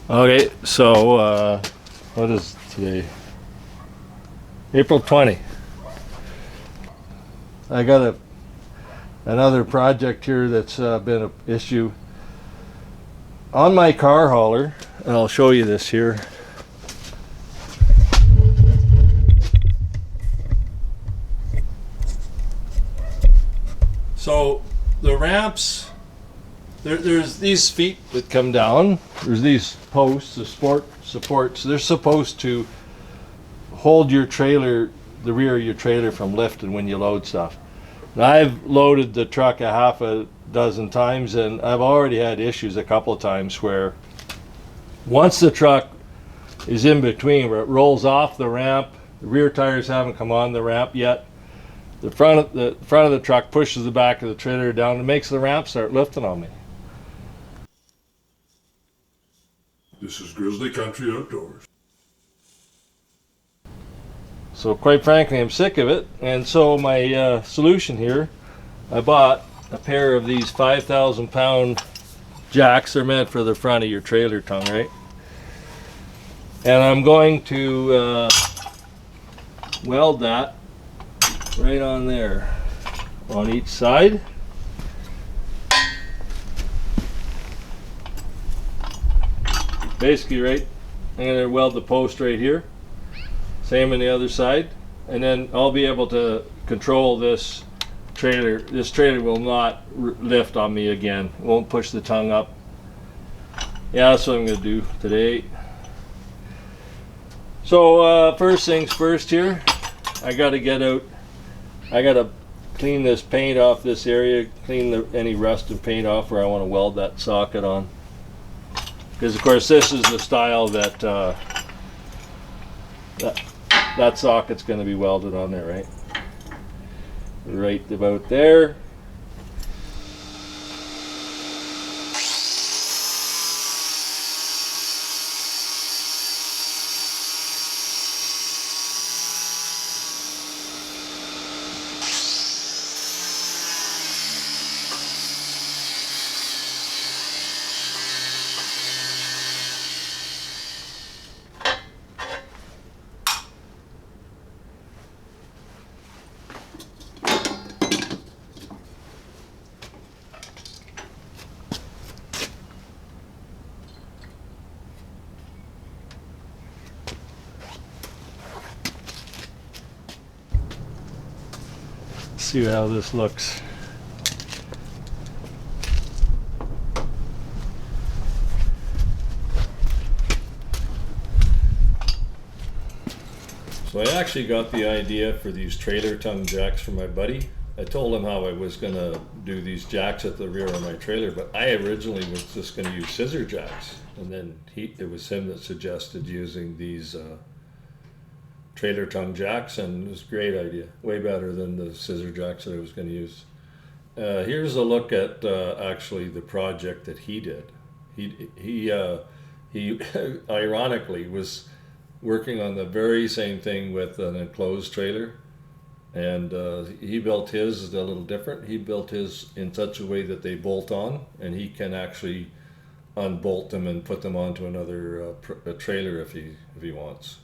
Okay, so what is today? April 20. I got another project here that's been an issue on my car hauler, and I'll show you this here. So the ramps, there's these feet that come down. There's these posts, the supports. They're supposed to hold your trailer, the rear of your trailer, from lifting when you load stuff. Now, I've loaded the truck a half a dozen times, and I've already had issues a couple of times where once the truck is in between, where it rolls off the ramp, the rear tires haven't come on the ramp yet, the front of the truck pushes the back of the trailer down and makes the ramp start lifting on me. This is Grizzly Country Outdoors. So quite frankly, I'm sick of it, and so my solution here, I bought a pair of these 5,000 pound jacks. They're meant for the front of your trailer tongue, right? And I'm going to weld that right on there, on each side. Basically, right, I'm going to weld the post right here. Same on the other side, and then I'll be able to control this trailer. This trailer will not lift on me again. It won't push the tongue up. Yeah, that's what I'm going to do today. So first things first here, I got to clean this paint off this area, clean any rust and paint off where I want to weld that socket on. Because of course this is the style that that socket's going to be welded on there, right? Right about there. See how this looks. So I actually got the idea for these trailer tongue jacks from my buddy. I told him how I was going to do these jacks at the rear of my trailer, but I originally was just going to use scissor jacks, and then it was him that suggested using these trailer tongue jacks, and it was a great idea, way better than the scissor jacks that I was going to use. Here's a look at actually the project that he did. He ironically was working on the very same thing with an enclosed trailer, and he built his a little different. He built his in such a way that they bolt on, and he can actually unbolt them and put them onto another trailer if he wants.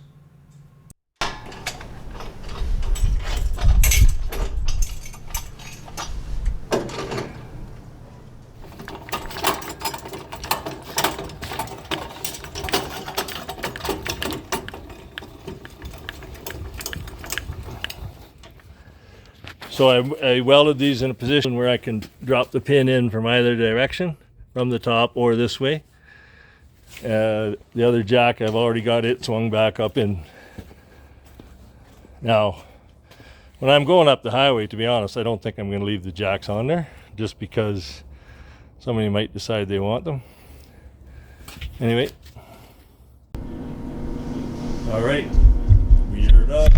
So I welded these in a position where I can drop the pin in from either direction, from the top or this way. The other jack, I've already got it swung back up in. Now, when I'm going up the highway, to be honest, I don't think I'm going to leave the jacks on there, just because somebody might decide they want them. Anyway. All right, we're done.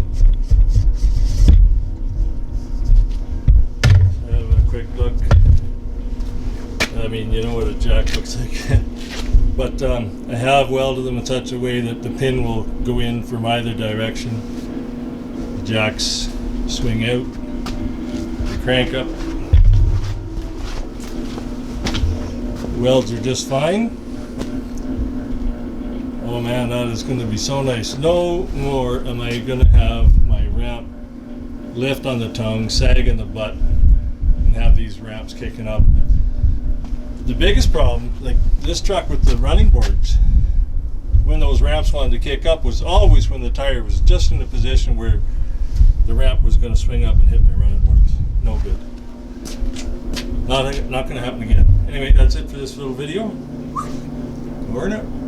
Quick look. I mean, you know what a jack looks like. But I have welded them in such a way that the pin will go in from either direction. The jacks swing out, the crank up. The welds are just fine. Oh man, that is going to be so nice. No more am I going to have my ramp lift on the tongue, sag in the butt, and have these ramps kicking up. The biggest problem, like this truck with the running boards, when those ramps wanted to kick up, was always when the tire was just in a position where the ramp was going to swing up and hit my running boards. No good. Not going to happen again. Anyway, that's it for this little video. Over and out.